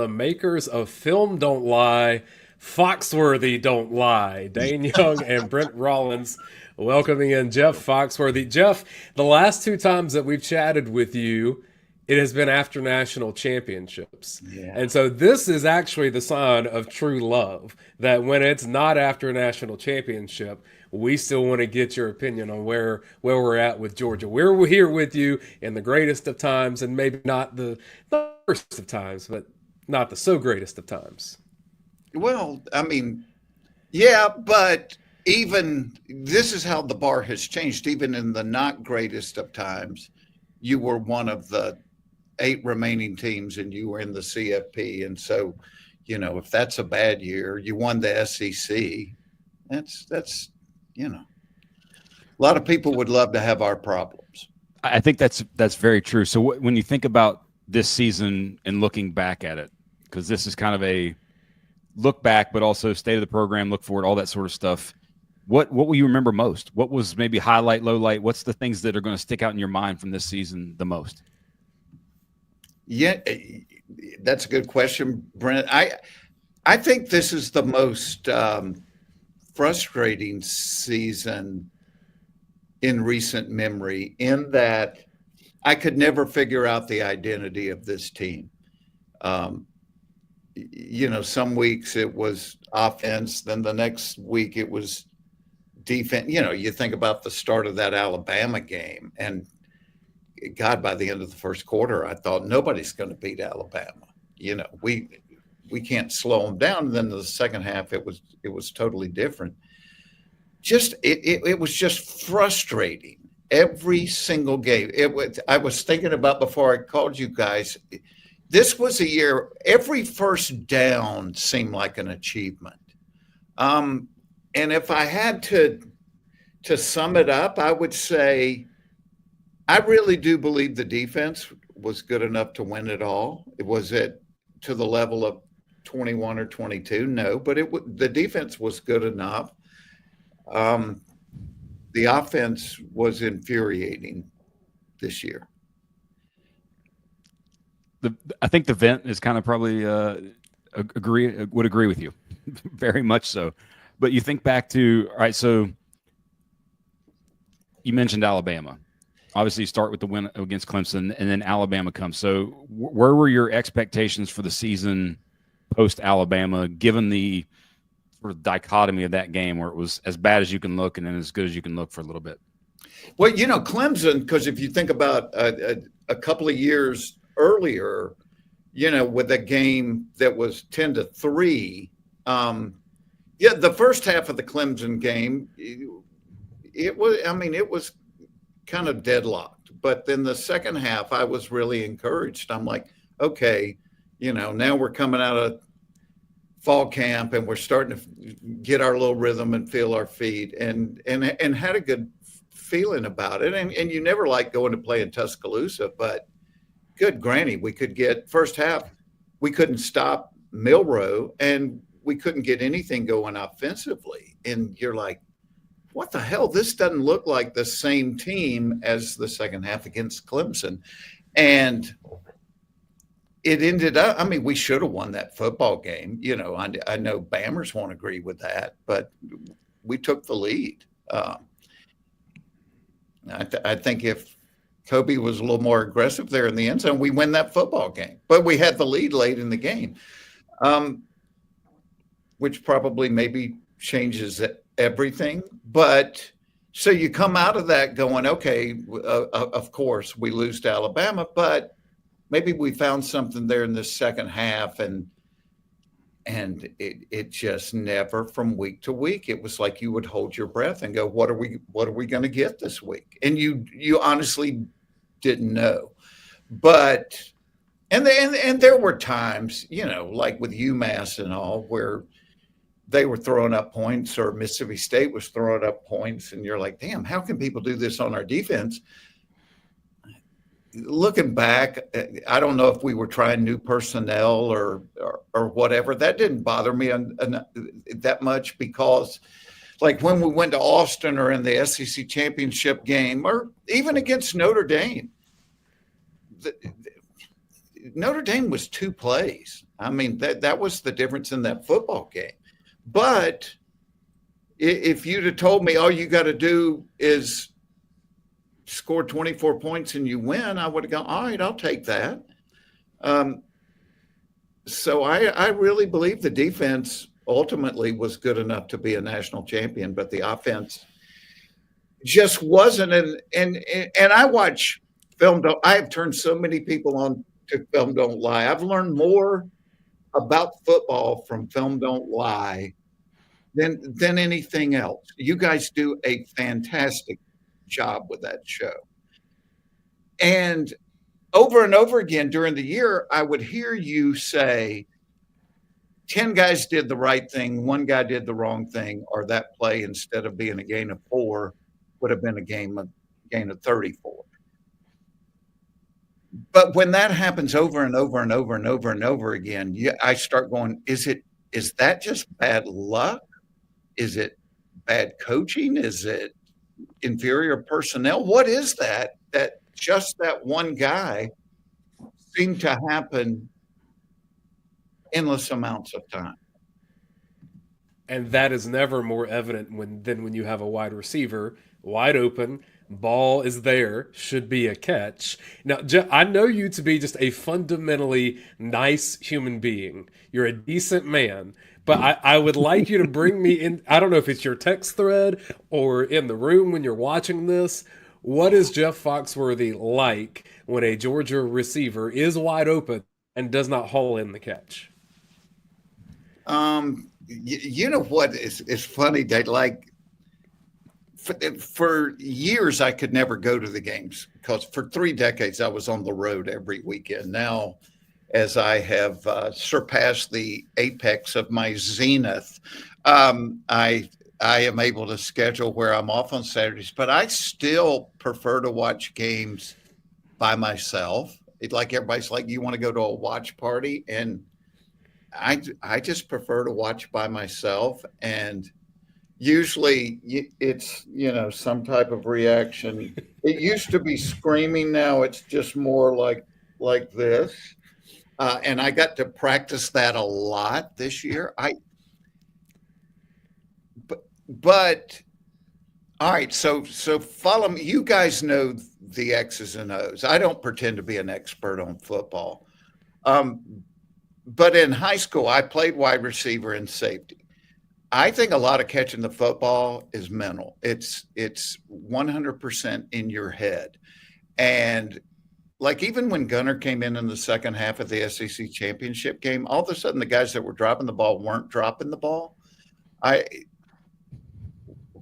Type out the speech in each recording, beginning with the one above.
the makers of Film Don't Lie, Foxworthy Don't Lie, Dayne Young and Brent Rollins, welcoming in Jeff Foxworthy. Jeff, the last two times that we've chatted with you, it has been after national championships. Yeah. And so this is actually the sign of true love, that when it's not after a national championship, we still want to get your opinion on where we're at with Georgia. We're here with you in the greatest of times, and maybe not the worst of times, but not the so greatest of times. Well, I mean, yeah, but even this is how the bar has changed. Even in the not greatest of times, you were one of the 8 remaining teams and you were in the CFP. And so, if that's a bad year, you won the SEC. That's a lot of people would love to have our problems. I think that's very true. So when you think about this season and looking back at it, because this is kind of a look back, but also state of the program, look forward, all that sort of stuff. What will you remember most? What was maybe highlight, low light? What's the things that are going to stick out in your mind from this season the most? Yeah, that's a good question, Brent. I think this is the most frustrating season in recent memory, in that I could never figure out the identity of this team. Some weeks it was offense, then the next week it was defense. You think about the start of that Alabama game, and God, by the end of the first quarter, I thought nobody's going to beat Alabama. We can't slow them down. And then the second half, it was totally different. It was just frustrating every single game. I was thinking about before I called you guys. This was a year, every first down seemed like an achievement. And if I had to sum it up, I would say I really do believe the defense was good enough to win it all. Was it to the level of 21 or 22? No, but the defense was good enough. The offense was infuriating this year. I think the vent is kind of probably would agree with you, very much so. But you think back to, all right, so you mentioned Alabama. Obviously, you start with the win against Clemson, and then Alabama comes. So where were your expectations for the season post-Alabama, given the sort of dichotomy of that game where it was as bad as you can look and then as good as you can look for a little bit? Well, Clemson, because if you think about a couple of years earlier, with a game that was 10-3, the first half of the Clemson game, it was kind of deadlocked. But then the second half, I was really encouraged. I'm like, okay, now we're coming out of fall camp and we're starting to get our little rhythm and feel our feet, and had a good feeling about it. And you never like going to play in Tuscaloosa, but good granny, we could get first half. We couldn't stop Milroe, and we couldn't get anything going offensively. And you're like, what the hell? This doesn't look like the same team as the second half against Clemson. And it ended up, we should have won that football game. I know Bammers won't agree with that, but we took the lead. I think if Kobe was a little more aggressive there in the end zone, we win that football game. But we had the lead late in the game, which probably maybe changes everything. But so you come out of that going, okay, of course we lose to Alabama, but maybe we found something there in the second half, and it just never, from week to week, it was like you would hold your breath and go, what are we going to get this week? And you honestly didn't know. But and there were times, like with UMass and all, where they were throwing up points, or Mississippi State was throwing up points, and you're like, damn, how can people do this on our defense? Looking back, I don't know if we were trying new personnel or whatever. That didn't bother me that much, because like when we went to Austin or in the SEC championship game, or even against Notre Dame, Notre Dame was 2 plays. I mean, that was the difference in that football game. But if you'd have told me all you got to do is score 24 points and you win, I would have gone, all right, I'll take that. So I really believe the defense ultimately was good enough to be a national champion, but the offense just wasn't. And I watch film. I have turned so many people on to Film Don't Lie. I've learned more about football from Film Don't Lie than anything else. You guys do a fantastic job with that show. And over again during the year, I would hear you say 10 guys did the right thing, 1 guy did the wrong thing, or that play, instead of being a gain of 4, would have been a gain of 34. But when that happens over and over and over and over and over again, I start going, is that just bad luck? Is it bad coaching? Is it inferior personnel? What is that just that one guy seemed to happen endless amounts of time? And that is never more evident than when you have a wide receiver wide open, ball is there, should be a catch. Now, I know you to be just a fundamentally nice human being. You're a decent man. But I would like you to bring me in. I don't know if it's your text thread or in the room when you're watching this. What is Jeff Foxworthy like when a Georgia receiver is wide open and does not haul in the catch? You know what is funny, Dave? Like for years, I could never go to the games because for 3 decades I was on the road every weekend. Now, as I have surpassed the apex of my zenith, I am able to schedule where I'm off on Saturdays, but I still prefer to watch games by myself. Like everybody's like, you want to go to a watch party? And I just prefer to watch by myself. And usually it's, some type of reaction. It used to be screaming. Now it's just more like this. And I got to practice that a lot this year. But all right, so follow me. You guys know the X's and O's. I don't pretend to be an expert on football. But in high school, I played wide receiver and safety. I think a lot of catching the football is mental. It's 100% in your head. And like even when Gunner came in the second half of the SEC championship game, all of a sudden the guys that were dropping the ball weren't dropping the ball.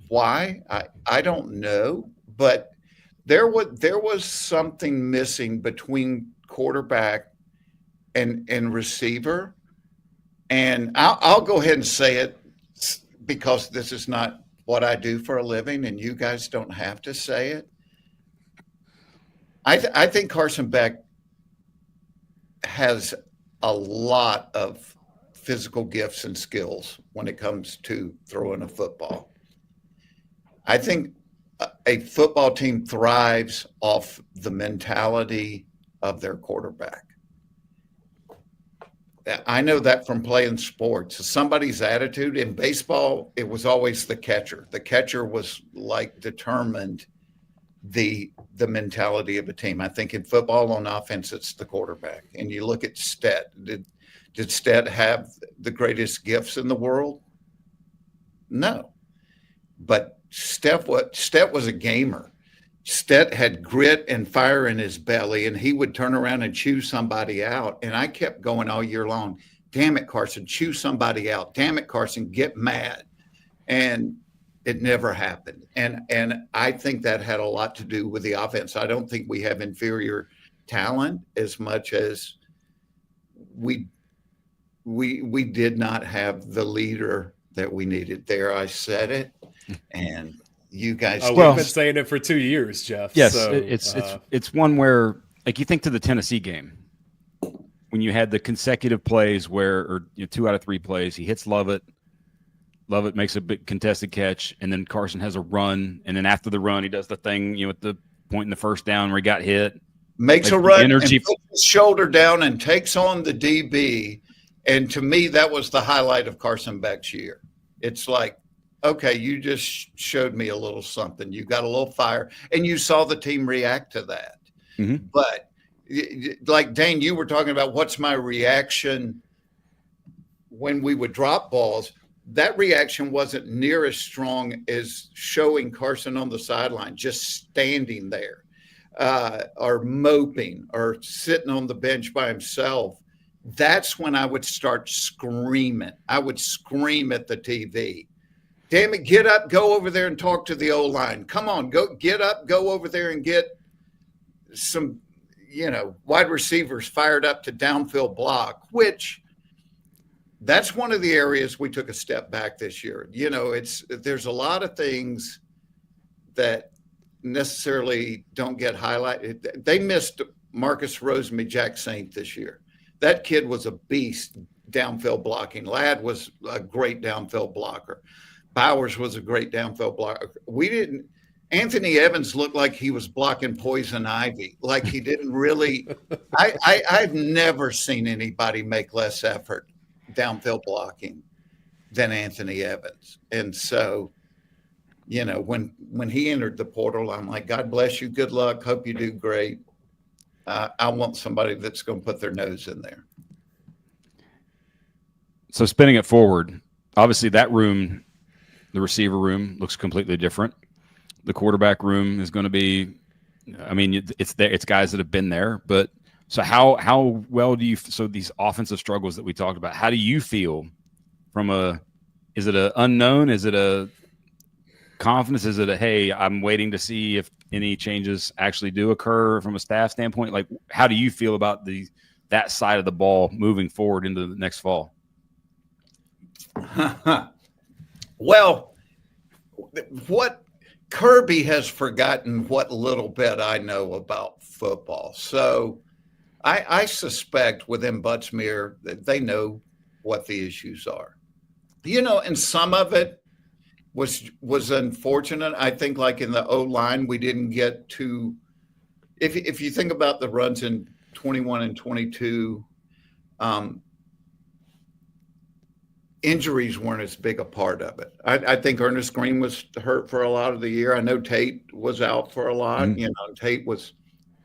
Why? I don't know, but there was something missing between quarterback and receiver. And I'll go ahead and say it because this is not what I do for a living, and you guys don't have to say it. I think Carson Beck has a lot of physical gifts and skills when it comes to throwing a football. I think a football team thrives off the mentality of their quarterback. I know that from playing sports. Somebody's attitude in baseball, it was always the catcher. The catcher was like determined the mentality of a team. I think in football on offense, it's the quarterback. And you look at Stet. Did Stet have the greatest gifts in the world? No. But Stet was a gamer. Stet had grit and fire in his belly, and he would turn around and chew somebody out. And I kept going all year long, damn it, Carson, chew somebody out. Damn it, Carson, get mad. And it never happened. And I think that had a lot to do with the offense. I don't think we have inferior talent as much as we did not have the leader that we needed. There, I said it. And you guys, we've been saying it for 2 years, Jeff. Yes, so, it's one where, like, you think to the Tennessee game when you had the consecutive plays or 2 out of 3 plays, he hits Lovett makes a big contested catch, and then Carson has a run, and then after the run, he does the thing, at the point in the first down where he got hit. makes like a run energy. and puts his shoulder down and takes on the DB. And to me, that was the highlight of Carson Beck's year. It's like, okay, you just showed me a little something. You got a little fire, and you saw the team react to that. Mm-hmm. But like Dayne, you were talking about what's my reaction when we would drop balls. That reaction wasn't near as strong as showing Carson on the sideline, just standing there, or moping or sitting on the bench by himself. That's when I would start screaming. I would scream at the TV. Damn it, get up, go over there and talk to the O-line. Come on, go get up, go over there and get some, wide receivers fired up to downfield block, which that's one of the areas we took a step back this year. There's a lot of things that necessarily don't get highlighted. They missed Marcus Rosemy-Jacksaint this year. That kid was a beast downfield blocking. Ladd was a great downfield blocker. Bowers was a great downfield blocker. Anthony Evans looked like he was blocking poison ivy. Like he didn't really, I've never seen anybody make less effort downfield blocking than Anthony Evans. And so, when he entered the portal, I'm like, God bless you. Good luck. Hope you do great. I want somebody that's going to put their nose in there. So spinning it forward, obviously that room, the receiver room, looks completely different. The quarterback room is going to be, it's guys that have been there. But so how well do you? So these offensive struggles that we talked about, how do you feel is it a unknown? Is it a confidence? Is it a, hey, I'm waiting to see if any changes actually do occur from a staff standpoint? Like, how do you feel about that side of the ball moving forward into the next fall? Well, what Kirby has forgotten what little bit I know about football. So I suspect within Buttsmere that they know what the issues are. And some of it was unfortunate. I think like in the O-line, we didn't get to, if you think about the runs in 21 and 22, injuries weren't as big a part of it. I think Ernest Green was hurt for a lot of the year. I know Tate was out for a lot. Mm-hmm. Tate was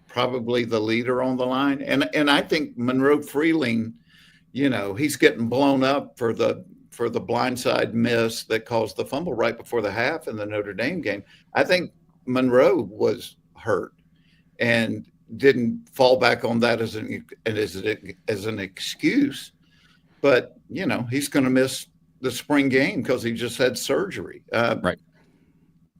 probably the leader on the line. And I think Monroe Freeling, he's getting blown up for the blindside miss that caused the fumble right before the half in the Notre Dame game. I think Monroe was hurt and didn't fall back on that as an excuse. But, he's going to miss the spring game because he just had surgery. Right.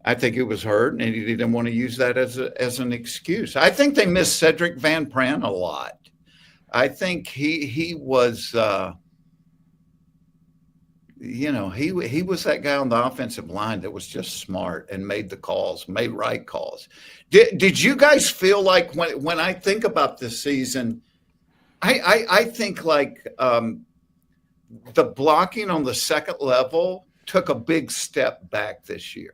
I think he was hurt, and he didn't want to use that as an excuse. I think they missed Cedric Van Pran a lot. I think he was he was that guy on the offensive line that was just smart and made right calls. Did you guys feel like when I think about this season, I think like the blocking on the second level took a big step back this year.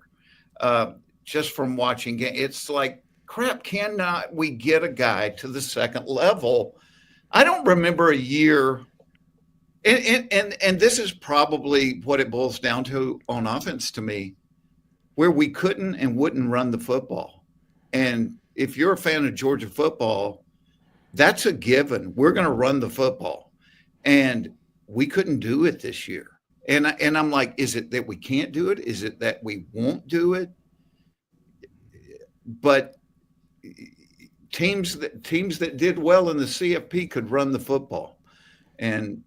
Just from watching games, it's like, crap, cannot we get a guy to the second level? I don't remember a year. And this is probably what it boils down to on offense to me, where we couldn't and wouldn't run the football. And if you're a fan of Georgia football, that's a given. We're going to run the football. And we couldn't do it this year. And I'm like, is it that we can't do it? Is it that we won't do it? But teams that did well in the CFP could run the football. And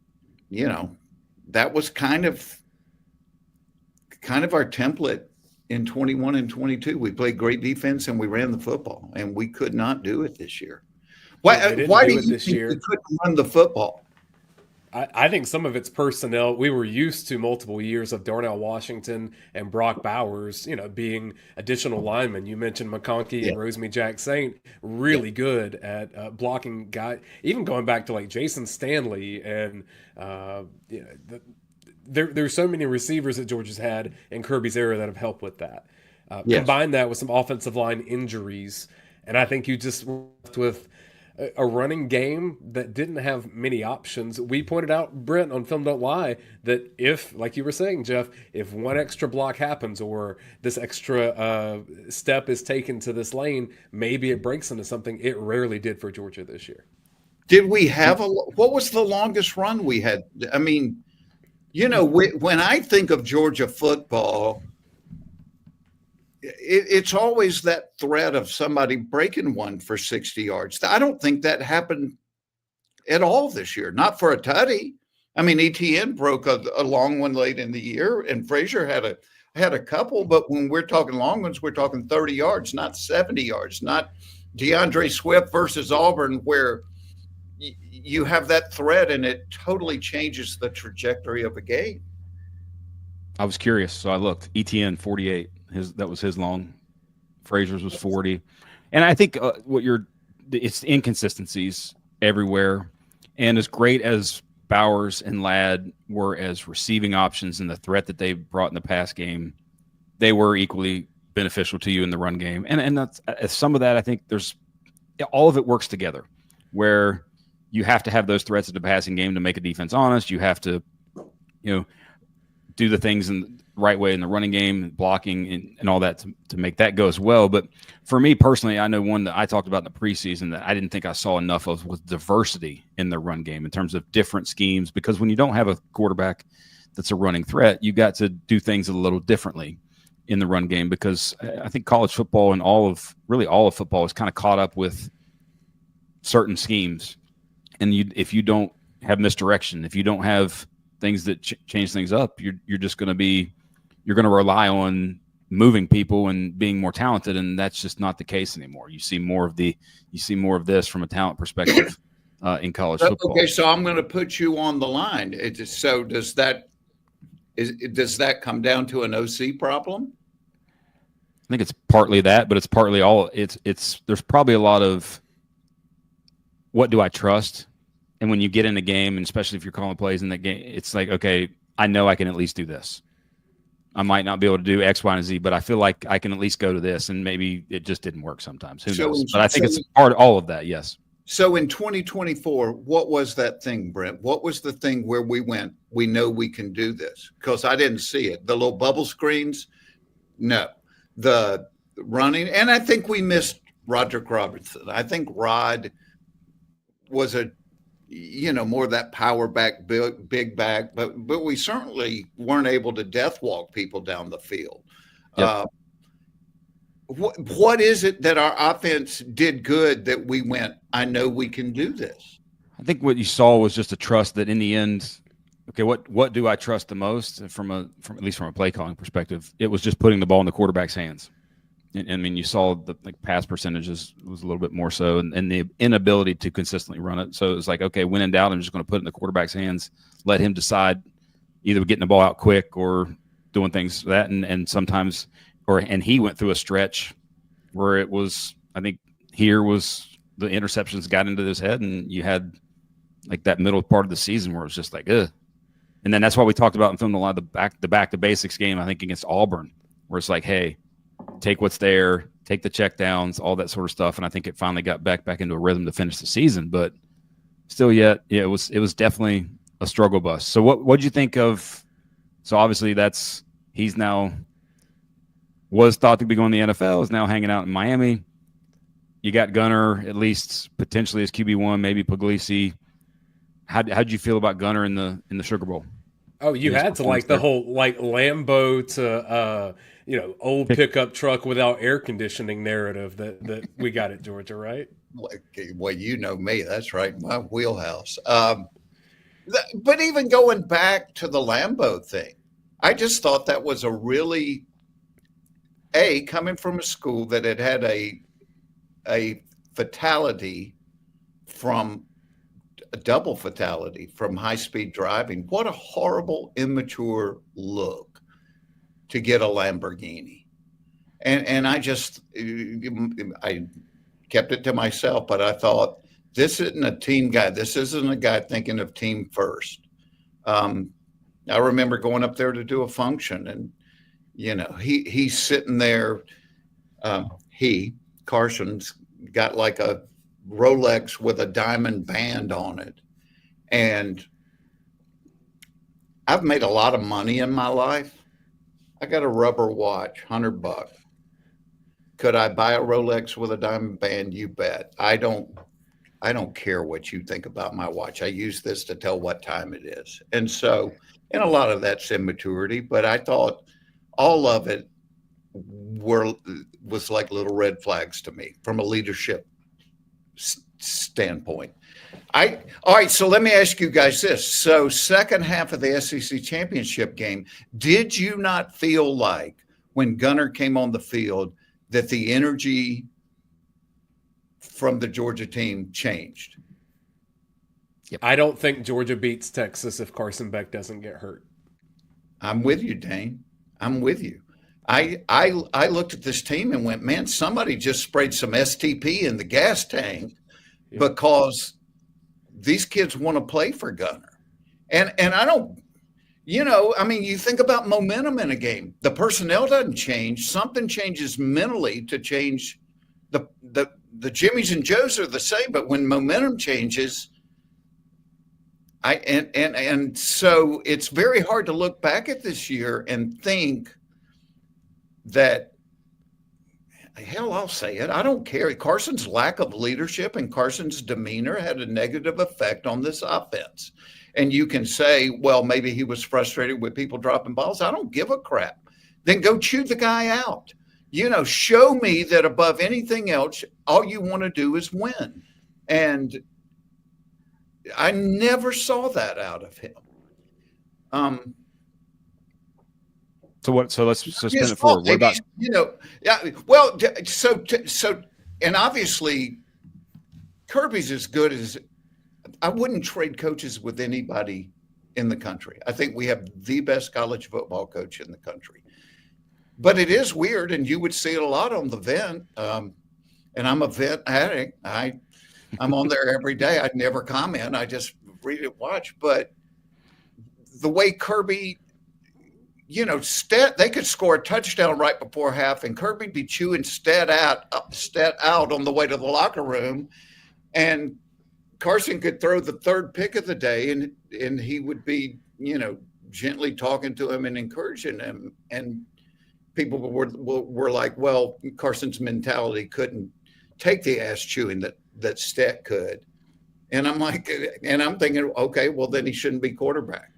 that was kind of our template in 21 and 22. We played great defense and we ran the football, and we could not do it this year. Why do you think we couldn't run the football? I think some of it's personnel. We were used to multiple years of Darnell Washington and Brock Bowers, being additional linemen. You mentioned McConkey and Rosemy-Jacksaint, really good at blocking guys. Even going back to like Jason Stanley and there's so many receivers that Georgia's had in Kirby's era that have helped with that. Combine that with some offensive line injuries, And I think you just left with a running game that didn't have many options. We pointed out, Brent, on Film Don't Lie, that if, like you were saying, Jeff, if one extra block happens or this extra step is taken to this lane, maybe it breaks into something. It rarely did for Georgia this year. Did we have what was the longest run we had? I mean, when I think of Georgia football, it's always that threat of somebody breaking one for 60 yards. I don't think that happened at all this year, not for a tutty. I mean, ETN broke a long one late in the year, and Frazier had a couple, but when we're talking long ones, we're talking 30 yards, not 70 yards, not DeAndre Swift versus Auburn, where you have that threat and it totally changes the trajectory of a game. I was curious, so I looked. ETN 48. That was his long. Frazier's was 40. And I think it's inconsistencies everywhere. And as great as Bowers and Ladd were as receiving options and the threat that they brought in the pass game, they were equally beneficial to you in the run game. And that's some of that. I think all of it works together, where you have to have those threats in the passing game to make a defense honest. You have to, do the things in the right way in the running game, blocking and all that to make that go as well. But for me personally, I know one that I talked about in the preseason that I didn't think I saw enough of was diversity in the run game in terms of different schemes, because when you don't have a quarterback that's a running threat, you got to do things a little differently in the run game, because I think college football and all of football is kind of caught up with certain schemes. And if you don't have misdirection, if you don't have things that change things up, you're just going to rely on moving people and being more talented, and that's just not the case anymore. You see more of this from a talent perspective in college football. Okay, so I'm going to put you on the line. Does that come down to an OC problem? I think it's partly that, but it's partly all. There's probably a lot of what do I trust. And when you get in a game, and especially if you're calling plays in that game, it's like, okay, I know I can at least do this. I might not be able to do X, Y, and Z, but I feel like I can at least go to this, and maybe it just didn't work sometimes. Who knows? But I think it's part of all of that, yes. So in 2024, what was that thing, Brent? What was the thing where we went, we know we can do this? Because I didn't see it. The little bubble screens, no. The running, and I think we missed Roderick Robertson. I think Rod was more of that power back, big back, but we certainly weren't able to death walk people down the field. Yep. What is it that our offense did good that we went, I know we can do this? I think what you saw was just a trust that in the end, okay, what do I trust the most from at least from a play calling perspective? It was just putting the ball in the quarterback's hands. I mean, you saw the pass percentages was a little bit more so, and the inability to consistently run it. So it was like, okay, when in doubt, I'm just going to put it in the quarterback's hands, let him decide either getting the ball out quick or doing things that. And sometimes, and he went through a stretch where it was, I think here was the interceptions got into his head, and you had like that middle part of the season where it was just like, ugh. And then that's why we talked about in Film a lot the back to basics game, I think against Auburn, where it's like, hey, take what's there, take the check downs, all that sort of stuff. And I think it finally got back into a rhythm to finish the season, but still yet, yeah, it was definitely a struggle bus. So what'd you think of, so obviously he's now was thought to be going to the NFL, is now hanging out in Miami. You got Gunner, at least potentially as QB1, maybe Puglisi. How'd you feel about Gunner in the Sugar Bowl? Oh, you had to like the whole like Lambo to old pickup truck without air conditioning narrative that we got at Georgia, right? Well, you know me, that's right, my wheelhouse. But even going back to the Lambo thing, I just thought that was a really coming from a school that had a fatality from a double fatality from high-speed driving. What a horrible, immature look to get a Lamborghini. And I kept it to myself, but I thought, this isn't a team guy. This isn't a guy thinking of team first. I remember going up there to do a function, and, he's sitting there. Carson's got like a Rolex with a diamond band on it. And I've made a lot of money in my life. I got a rubber watch, $100. Could I buy a Rolex with a diamond band? You bet. I don't care what you think about my watch. I use this to tell what time it is. And so, and a lot of that's immaturity, but I thought all of it was like little red flags to me from a leadership standpoint. All right, so let me ask you guys this. So second half of the SEC championship game, did you not feel like when Gunner came on the field that the energy from the Georgia team changed? I don't think Georgia beats Texas if Carson Beck doesn't get hurt. I'm with you, Dayne. I'm with you. I looked at this team and went, man, somebody just sprayed some STP in the gas tank because these kids want to play for Gunner. And I don't, I mean, you think about momentum in a game. The personnel doesn't change. Something changes mentally to change. The Jimmies and Joes are the same, but when momentum changes, and so it's very hard to look back at this year and think that, hell, I'll say it. I don't care. Carson's lack of leadership and Carson's demeanor had a negative effect on this offense. And you can say, well, maybe he was frustrated with people dropping balls. I don't give a crap. Then go chew the guy out. Show me that above anything else, all you want to do is win. And I never saw that out of him. So let's spin it forward. What about Well, so, and obviously, Kirby's as good as. I wouldn't trade coaches with anybody in the country. I think we have the best college football coach in the country. But it is weird, and you would see it a lot on the Vent. And I'm a Vent addict. I'm on there every day. I'd never comment. I just read it, watch. But the way Kirby, they could score a touchdown right before half, and Kirby'd be chewing Stet out on the way to the locker room, and Carson could throw the third pick of the day, and he would be, gently talking to him and encouraging him. And people were like, well, Carson's mentality couldn't take the ass chewing that Stet could. And I'm like, and I'm thinking, okay, well, then he shouldn't be quarterback,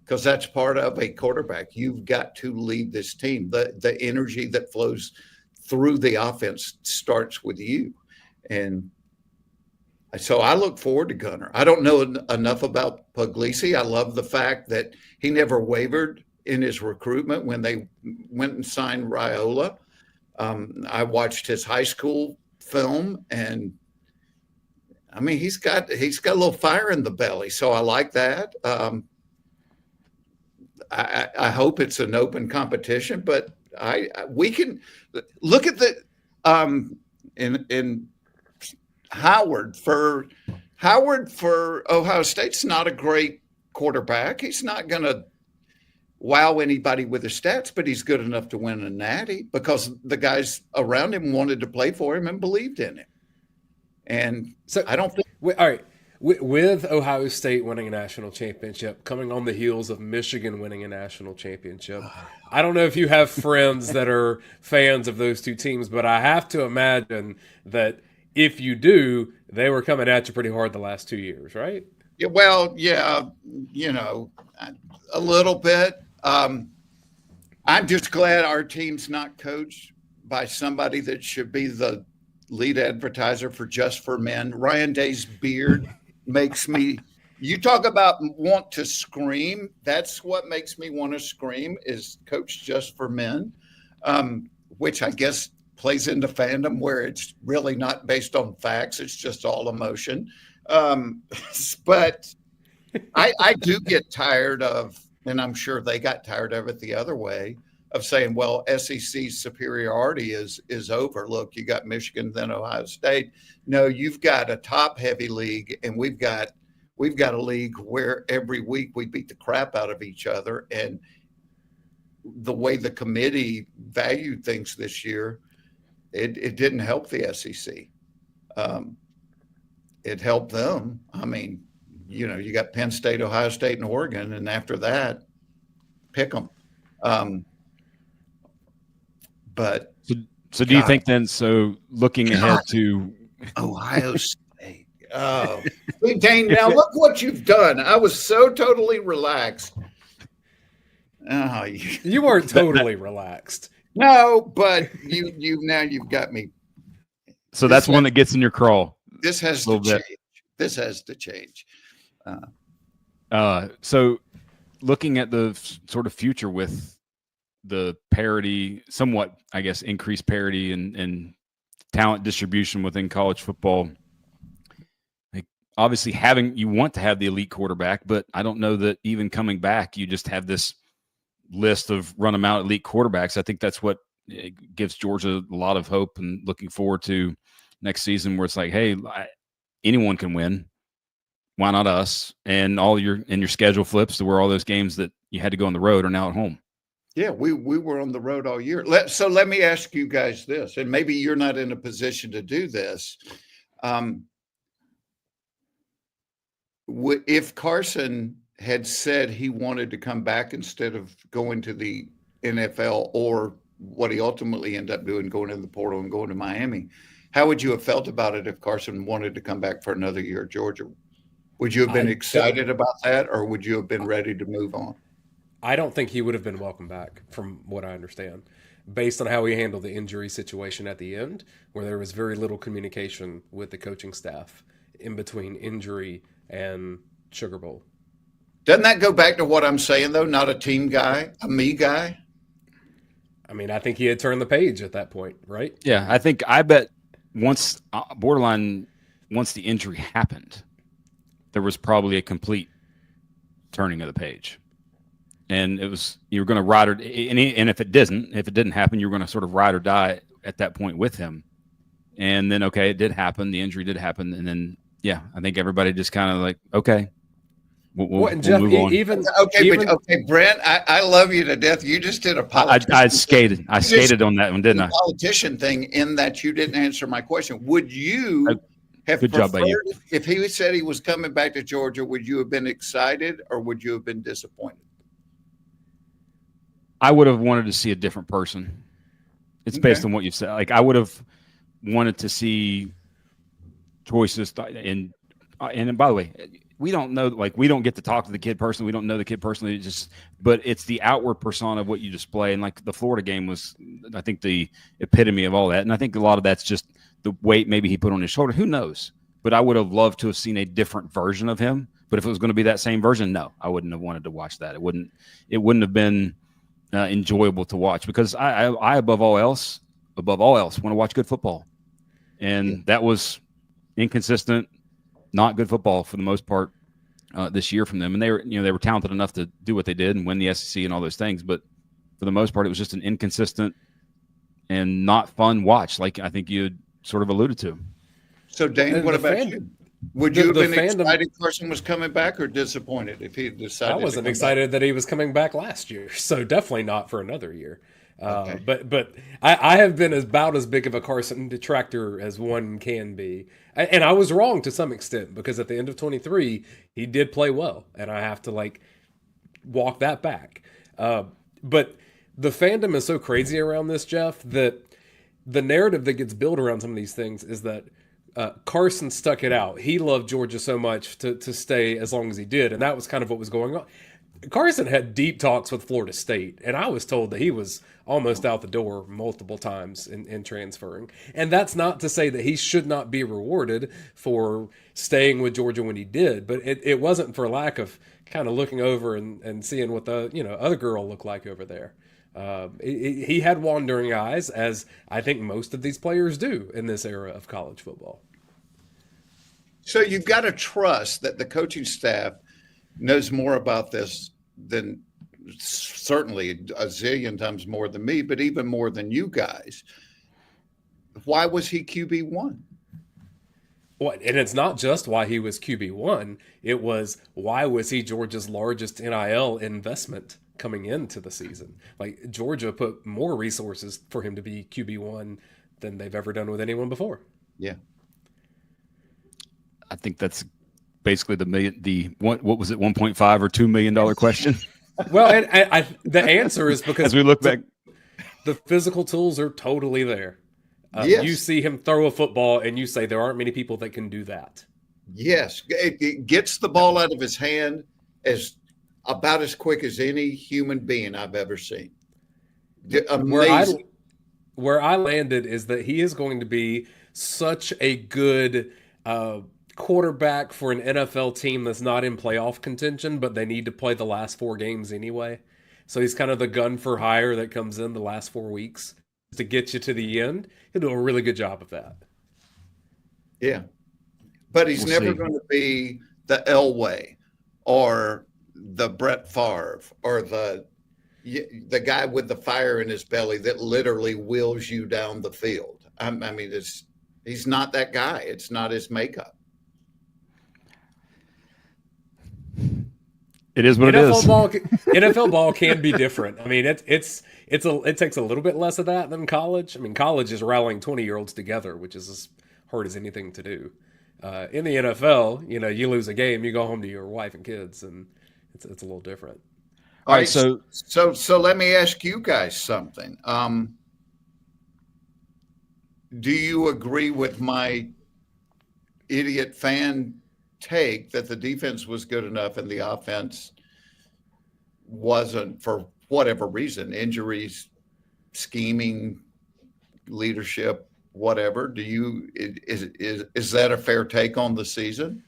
because that's part of a quarterback. You've got to lead this team. The energy that flows through the offense starts with you. And so I look forward to Gunner. I don't know enough about Puglisi. I love the fact that he never wavered in his recruitment when they went and signed Raiola. I watched his high school film, and I mean, he's got a little fire in the belly. So I like that. I hope it's an open competition, but we can look at the in Howard for Ohio State's not a great quarterback. He's not going to wow anybody with his stats, but he's good enough to win a natty because the guys around him wanted to play for him and believed in him. And so I don't think. All right. With Ohio State winning a national championship, coming on the heels of Michigan winning a national championship, I don't know if you have friends that are fans of those two teams, but I have to imagine that if you do, they were coming at you pretty hard the last 2 years, right? Yeah, well, yeah, a little bit. I'm just glad our team's not coached by somebody that should be the lead advertiser for Just for Men. Ryan Day's beard makes me, you talk about want to scream. That's what makes me want to scream is Coach Just for Men, which I guess plays into fandom where it's really not based on facts. It's just all emotion. But I do get tired of, and I'm sure they got tired of it the other way, of saying, well, SEC's superiority is over. Look, you got Michigan, then Ohio State. No, you've got a top-heavy league, and we've got a league where every week we beat the crap out of each other. And the way the committee valued things this year, it didn't help the SEC. it helped them. I mean, you got Penn State, Ohio State, and Oregon, and after that, pick them. But so do you think then? So looking ahead to Ohio State. Oh, Dayne, now look what you've done. I was so totally relaxed. Oh, you weren't totally relaxed. No, but you've got me. So that's one that gets in your crawl. This has to change. This has to change. So looking at the sort of future with the parity, somewhat, I guess, increased parity and talent distribution within college football. Like obviously you want to have the elite quarterback, but I don't know that even coming back, you just have this list of run them out elite quarterbacks. I think that's what gives Georgia a lot of hope and looking forward to next season, where it's like, hey, anyone can win. Why not us? And your schedule flips to where all those games that you had to go on the road are now at home. Yeah, we were on the road all year. So let me ask you guys this, and maybe you're not in a position to do this. If Carson had said he wanted to come back instead of going to the NFL, or what he ultimately ended up doing, going in the portal and going to Miami, how would you have felt about it if Carson wanted to come back for another year at Georgia? Would you have been excited about that, or would you have been ready to move on? I don't think he would have been welcome back, from what I understand, based on how he handled the injury situation at the end, where there was very little communication with the coaching staff in between injury and Sugar Bowl. Doesn't that go back to what I'm saying, though? Not a team guy, a me guy? I mean, I think he had turned the page at that point, right? Yeah, I bet once the injury happened, there was probably a complete turning of the page. And it was, you were going to ride and if it didn't happen, you were going to sort of ride or die at that point with him. And then, okay, it did happen. The injury did happen. And then, yeah, I think everybody just kind of like, okay, we'll Jeff, move on. Okay, Brent, I love you to death. You just did a politician. I skated on that one, didn't I? Politician thing, in that you didn't answer my question. Would you have good job by you. If he said he was coming back to Georgia, would you have been excited or would you have been disappointed? I would have wanted to see a different person. It's based on what you've said. Like, I would have wanted to see choices. And by the way, we don't know, like, we don't get to talk to the kid personally. We don't know the kid personally. But it's the outward persona of what you display. And like the Florida game was, I think, the epitome of all that. And I think a lot of that's just the weight maybe he put on his shoulder. Who knows? But I would have loved to have seen a different version of him. But if it was going to be that same version, no, I wouldn't have wanted to watch that. It wouldn't have been enjoyable to watch, because I above all else want to watch good football, and that was inconsistent, not good football for the most part this year from them. And they were talented enough to do what they did and win the SEC and all those things, but for the most part, it was just an inconsistent and not fun watch, like I think you sort of alluded to. So, Dayne, what about you? Would you have been excited Carson was coming back, or disappointed if he decided? I wasn't excited that he was coming back last year, so definitely not for another year. Okay. But I have been about as big of a Carson detractor as one can be, and I was wrong to some extent, because at the end of 23 he did play well, and I have to walk that back. But the fandom is so crazy around this, Jeff, that the narrative that gets built around some of these things is that Carson stuck it out. He loved Georgia so much to stay as long as he did, and that was kind of what was going on. Carson had deep talks with Florida State, and I was told that he was almost out the door multiple times in transferring. And that's not to say that he should not be rewarded for staying with Georgia when he did, but it wasn't for lack of kind of looking over and seeing what the other girl looked like over there. He had wandering eyes, as I think most of these players do in this era of college football. So you've got to trust that the coaching staff knows more about this than, certainly a zillion times more than me, but even more than you guys. Why was he QB1? Well, and it's not just why he was QB1. It was, why was he Georgia's largest NIL investment coming into the season? Like, Georgia put more resources for him to be QB1 than they've ever done with anyone before. Yeah. I think that's basically what was it, $1.5 or $2 million question? Well, and the answer is because as we look back, the physical tools are totally there. Yes. You see him throw a football, and you say there aren't many people that can do that. Yes, it gets the ball out of his hand about as quick as any human being I've ever seen. Amazing. Where I landed is that he is going to be such a good quarterback for an NFL team that's not in playoff contention, but they need to play the last 4 games anyway. So he's kind of the gun for hire that comes in the last 4 weeks to get you to the end. He'll do a really good job of that. Yeah. But he's never going to be the Elway or the Brett Favre or the guy with the fire in his belly that literally wheels you down the field. I mean, he's not that guy. It's not his makeup. It is what it is. NFL ball can be different. I mean, it takes a little bit less of that than college. I mean, college is rallying 20-year-olds together, which is as hard as anything to do. In the NFL, you lose a game, you go home to your wife and kids, and it's a little different. All right, so let me ask you guys something. Do you agree with my idiot fan take that the defense was good enough and the offense wasn't, for whatever reason, injuries, scheming, leadership, whatever? Is that a fair take on the season?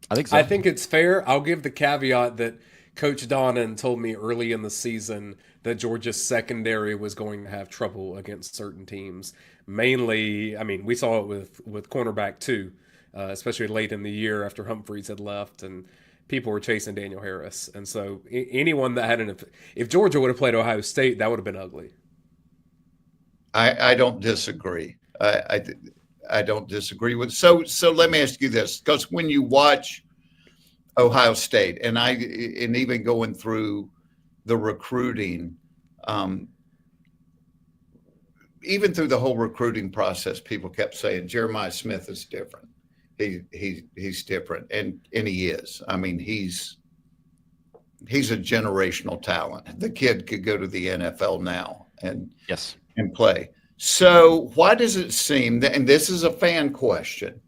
I think so. I think it's fair. I'll give the caveat that Coach Donnan told me early in the season that Georgia's secondary was going to have trouble against certain teams. Mainly, I mean, we saw it with cornerback too, especially late in the year after Humphreys had left and people were chasing Daniel Harris. And so anyone that had if Georgia would have played Ohio State, that would have been ugly. I don't disagree. I don't disagree with. So let me ask you this, because when you watch Ohio State and even going through the recruiting, even through the whole recruiting process, people kept saying Jeremiah Smith is different. He's different, and he is. I mean, he's a generational talent. The kid could go to the NFL now and play. So why does it seem that, and this is a fan question,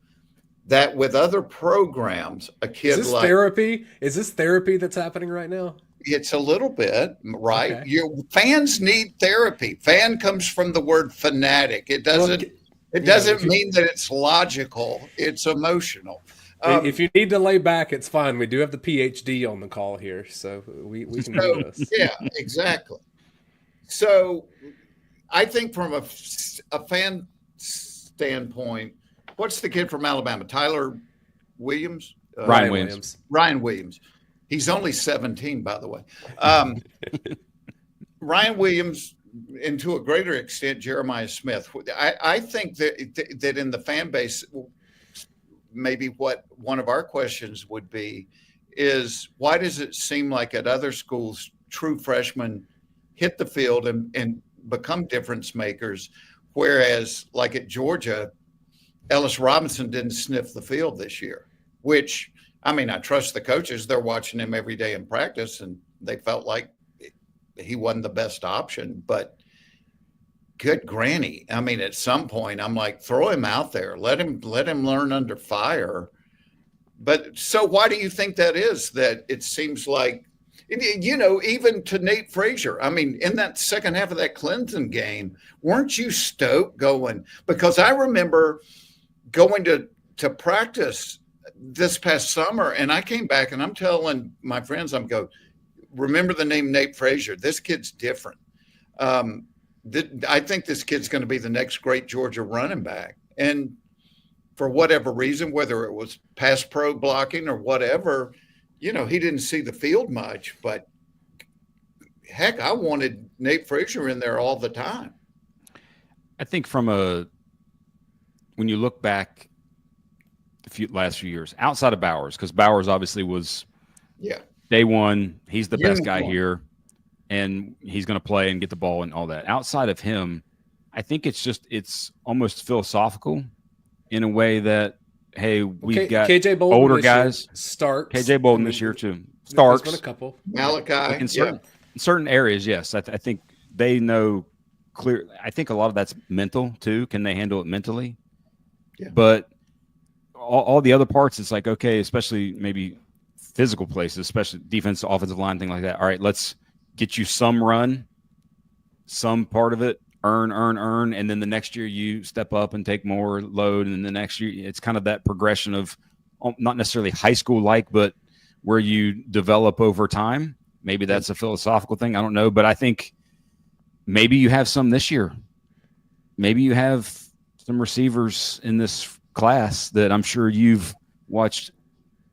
that with other programs, a kid is this therapy? Is this therapy that's happening right now? It's a little bit, right? Okay. Your fans need therapy. Fan comes from the word fanatic. It doesn't mean that it's logical. It's emotional. If you need to lay back, it's fine. We do have the PhD on the call here, so we can do this. Yeah, exactly. So I think from a fan standpoint, what's the kid from Alabama? Tyler Williams? Ryan Williams. Ryan Williams. He's only 17, by the way. Ryan Williams, and to a greater extent, Jeremiah Smith. I think that in the fan base, maybe what one of our questions would be is, why does it seem like at other schools, true freshmen hit the field and become difference makers, whereas like at Georgia, Ellis Robinson didn't sniff the field this year, which, I mean, I trust the coaches. They're watching him every day in practice, and they felt like he wasn't the best option. But good granny, I mean, at some point, I'm like, throw him out there. Let him learn under fire. But so why do you think that is, that it seems like, even to Nate Frazier, I mean, in that second half of that Clemson game, weren't you stoked going? Because I remember going to practice this past summer, and I came back and I'm telling my friends, remember the name Nate Frazier. This kid's different. I think this kid's going to be the next great Georgia running back. And for whatever reason, whether it was pass pro blocking or whatever, he didn't see the field much, but heck, I wanted Nate Frazier in there all the time. I think when you look back last few years, outside of Bowers, because Bowers obviously was day one, he's the best guy here, and he's going to play and get the ball and all that. Outside of him, I think it's almost philosophical in a way that hey, we've got KJ Bolden older this year, guys. Starks. KJ Bolden this year too. Starks. There's been a couple. Malachi. Like in certain areas, yes. I think they know clear. I think a lot of that's mental too. Can they handle it mentally? Yeah. But all the other parts, it's like, okay, especially maybe physical places, especially defense, offensive line, thing like that. All right, let's get you some run, some part of it, earn, and then the next year you step up and take more load, and then the next year it's kind of that progression of not necessarily high school like, but where you develop over time. Maybe that's a philosophical thing. I don't know, but I think maybe you have some this year. Maybe you have some receivers in this class that I'm sure you've watched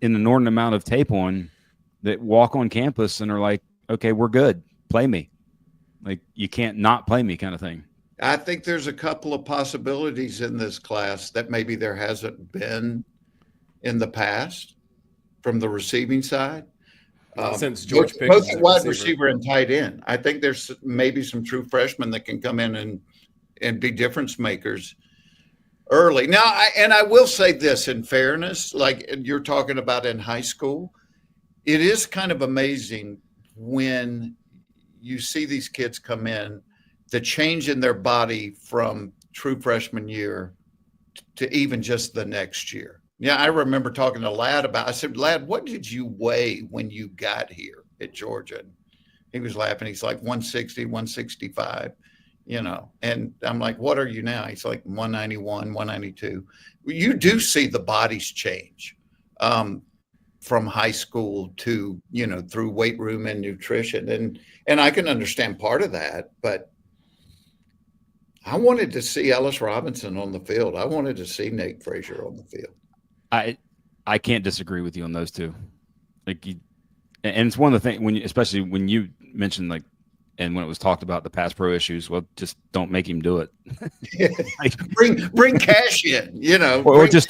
an inordinate amount of tape on that walk on campus and are like, okay, we're good. Play me. Like, you can't not play me kind of thing. I think there's a couple of possibilities in this class that maybe there hasn't been in the past from the receiving side. Since George Pickens both is a wide receiver receiver and tight end. I think there's maybe some true freshmen that can come in and be difference makers early. Now, I will say this in fairness, like you're talking about in high school, it is kind of amazing when you see these kids come in, the change in their body from true freshman year to even just the next year. Yeah, I remember talking to Ladd I said, Ladd, what did you weigh when you got here at Georgia? And he was laughing. He's like 160, 165, and I'm like, what are you now? He's like 191, 192. You do see the bodies change from high school to, through weight room and nutrition. And I can understand part of that, but I wanted to see Ellis Robinson on the field. I wanted to see Nate Frazier on the field. I can't disagree with you on those two. Like, and it's one of the things especially when you mentioned and when it was talked about the pass pro issues, well, just don't make him do it. bring cash in,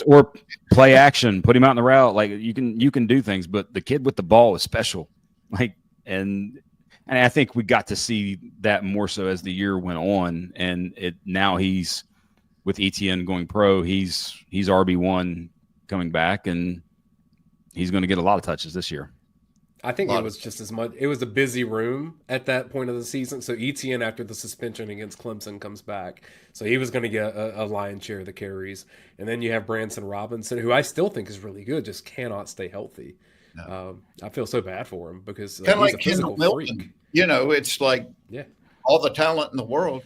or play action, put him out in the route. Like, you can do things, but the kid with the ball is special. And I think we got to see that more so as the year went on, and now he's with ETN going pro. He's RB1 coming back, and he's going to get a lot of touches this year. I think it was just as much. It was a busy room at that point of the season. So ETN, after the suspension against Clemson, comes back. So he was going to get a lion's share of the carries. And then you have Branson Robinson, who I still think is really good, just cannot stay healthy. No. I feel so bad for him because he's like a physical freak. It's like all the talent in the world,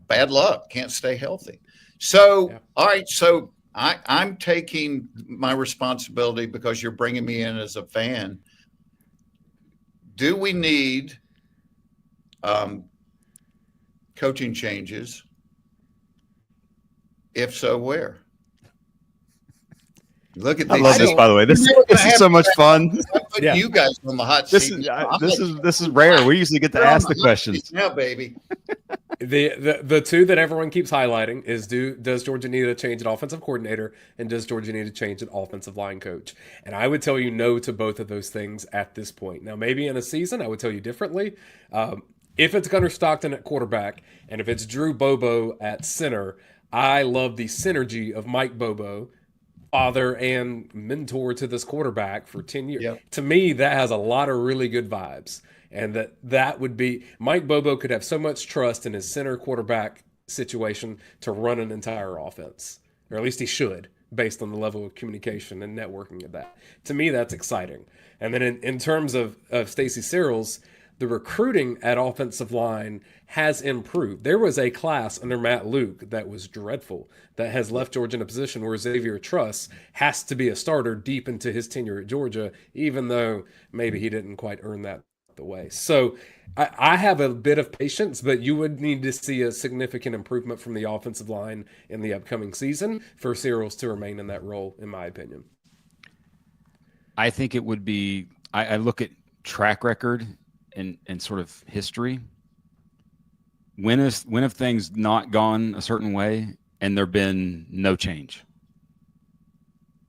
bad luck, can't stay healthy. So, all right, so I'm taking my responsibility because you're bringing me in as a fan. Do we need coaching changes? If so, where? Look at I love this, by the way. This is so much fun. You guys on the hot seat. This is rare. We usually get to ask the questions. Yeah, baby. The two that everyone keeps highlighting is does Georgia need to change an offensive coordinator, and does Georgia need to change an offensive line coach? And I would tell you no to both of those things at this point. Now, maybe in a season, I would tell you differently. If it's Gunnar Stockton at quarterback, and if it's Drew Bobo at center, I love the synergy of Mike Bobo, father and mentor to this quarterback for 10 years. Yep. To me, that has a lot of really good vibes. And that would be – Mike Bobo could have so much trust in his center quarterback situation to run an entire offense. Or at least he should, based on the level of communication and networking of that. To me, that's exciting. And then in terms of Stacey Searles, the recruiting at offensive line has improved. There was a class under Matt Luke that was dreadful, that has left Georgia in a position where Xavier Truss has to be a starter deep into his tenure at Georgia, even though maybe he didn't quite earn that the way. So I have a bit of patience, but you would need to see a significant improvement from the offensive line in the upcoming season for Searles to remain in that role, in my opinion. I think it would be – I look at track record and sort of history. When have things not gone a certain way and there been no change?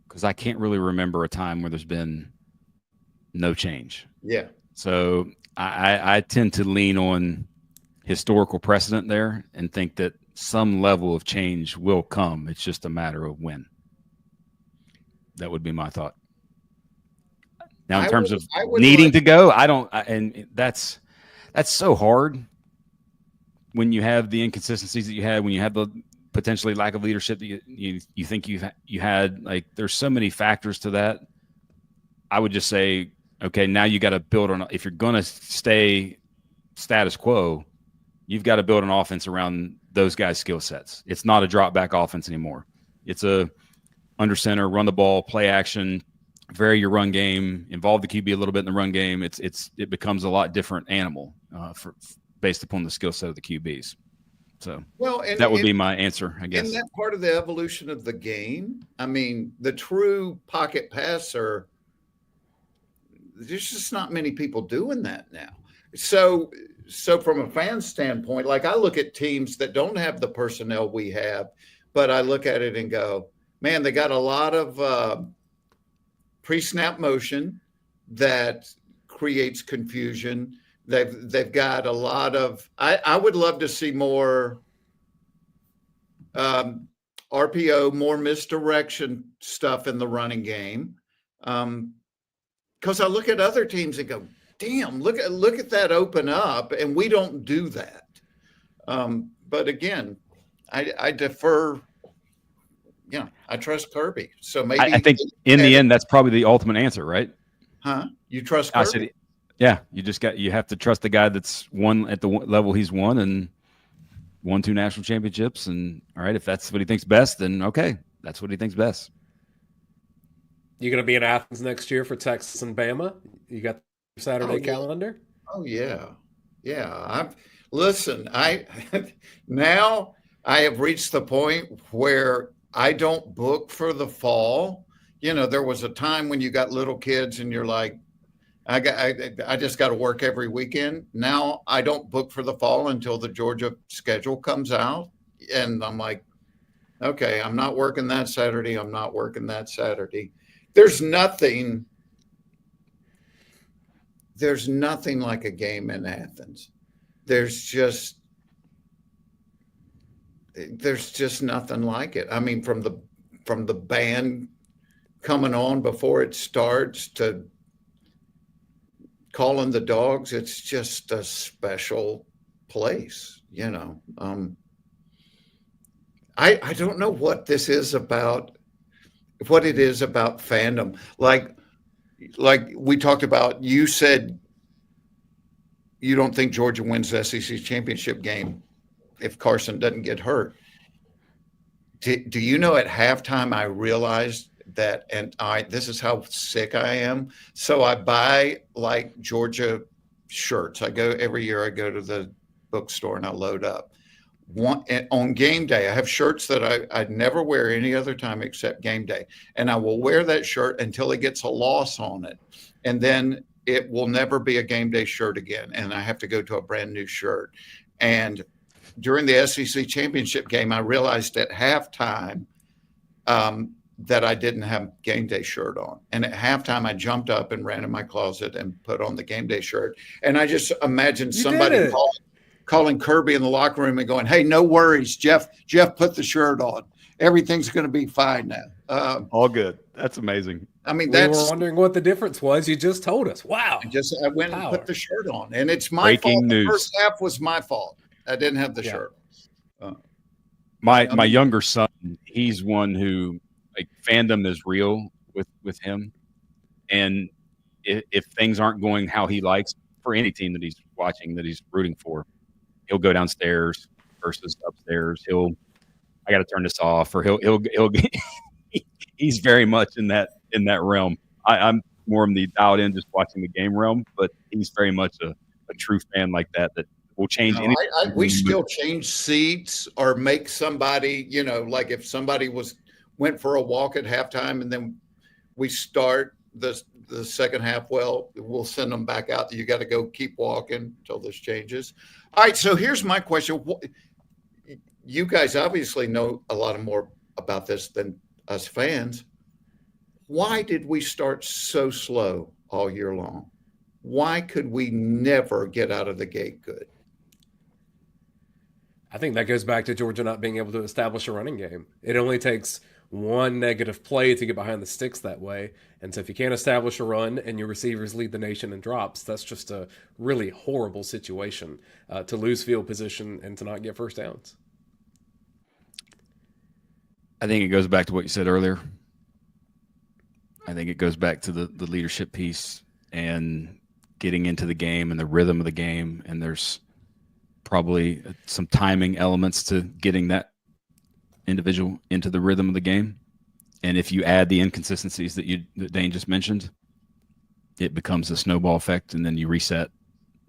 Because I can't really remember a time where there's been no change. Yeah. So I tend to lean on historical precedent there and think that some level of change will come. It's just a matter of when. That would be my thought. Now, in I terms would- of I would needing like- to go, and that's so hard when you have the inconsistencies that you had, when you have the potentially lack of leadership that you think you had. Like, there's so many factors to that. I would just say, okay, now you got to build on. If you're going to stay status quo, you've got to build an offense around those guys' skill sets. It's not a drop back offense anymore. It's a under center, run the ball, play action, vary your run game, involve the QB a little bit in the run game. It becomes a lot different animal based upon the skill set of the QBs. So that would be my answer, I guess. Isn't that part of the evolution of the game? I mean, the true pocket passer, there's just not many people doing that now. So from a fan standpoint, like I look at teams that don't have the personnel we have, but I look at it and go, man, they got a lot of pre-snap motion that creates confusion. They've got a lot of. I would love to see more RPO, more misdirection stuff in the running game, because I look at other teams and go, damn, look at that open up, and we don't do that. But again, I defer. I trust Kirby. So maybe I think in the end, that's probably the ultimate answer, right? Huh? You trust Kirby? I said, yeah. You have to trust the guy that's won at the level he's won and won 2 national championships. And all right, if that's what he thinks best, then okay, that's what he thinks best. You going to be in Athens next year for Texas and Bama? You got the Saturday calendar? Oh yeah. Listen, now I have reached the point where I don't book for the fall. There was a time when you got little kids and you're like, I just got to work every weekend. Now I don't book for the fall until the Georgia schedule comes out. And I'm like, okay, I'm not working that Saturday. I'm not working that Saturday. There's nothing like a game in Athens. There's just nothing like it. I mean, from the band coming on before it starts to calling the Dawgs, it's just a special place, I don't know what this is about, what it is about fandom. Like we talked about, you said you don't think Georgia wins the SEC championship game if Carson doesn't get hurt. Do you know at halftime I realized that, and this is how sick I am. So I buy like Georgia shirts. Every year I go to the bookstore and I load up. On game day, I have shirts that I'd never wear any other time except game day. And I will wear that shirt until it gets a loss on it. And then it will never be a game day shirt again. And I have to go to a brand new shirt. And during the SEC championship game, I realized at halftime that I didn't have game day shirt on. And at halftime, I jumped up and ran in my closet and put on the game day shirt. And I just imagined somebody calling Kirby in the locker room and going, hey, no worries, Jeff, put the shirt on. Everything's going to be fine now. All good. That's amazing. I mean, we were wondering what the difference was. You just told us. Wow. I went and put the shirt on, and it's my Breaking fault. news. The first half was my fault. I didn't have the shirt. My younger son, he's one who, like, fandom is real with him. And if things aren't going how he likes for any team that he's watching, that he's rooting for, he'll go downstairs versus upstairs. I got to turn this off, or he'll he's very much in that realm. I'm more in the dialed in, just watching the game realm, but he's very much a true fan like that will change anything. We still change seats or make somebody, like if somebody went for a walk at halftime and then we start the second half, well, we'll send them back out. You got to go keep walking until this changes. All right, so here's my question. You guys obviously know a lot more about this than us fans. Why did we start so slow all year long? Why could we never get out of the gate good? I think that goes back to Georgia not being able to establish a running game. It only takes one negative play to get behind the sticks that way. And so if you can't establish a run and your receivers lead the nation in drops, that's just a really horrible situation to lose field position and to not get first downs. I think it goes back to what you said earlier. I think it goes back to the leadership piece and getting into the game and the rhythm of the game. And there's probably some timing elements to getting that individual into the rhythm of the game. And if you add the inconsistencies that Dayne just mentioned, it becomes a snowball effect, and then you reset.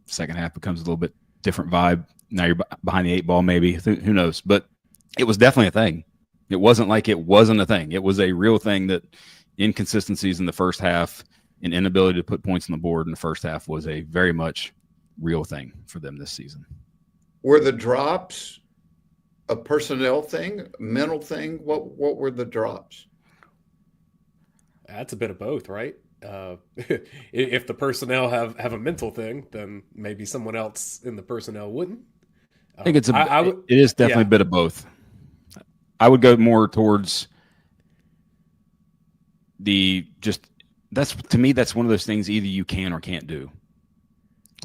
Second half becomes a little bit different vibe. Now you're behind the 8 ball, maybe. Who knows? But it was definitely a thing. It wasn't like it wasn't a thing. It was a real thing that inconsistencies in the first half and inability to put points on the board in the first half was a very much real thing for them this season. Were the drops a personnel thing, mental thing? What were the drops? That's a bit of both, right? If the personnel have a mental thing, then maybe someone else in the personnel wouldn't. I think it is definitely a bit of both. I would go more towards to me, that's one of those things either you can or can't do.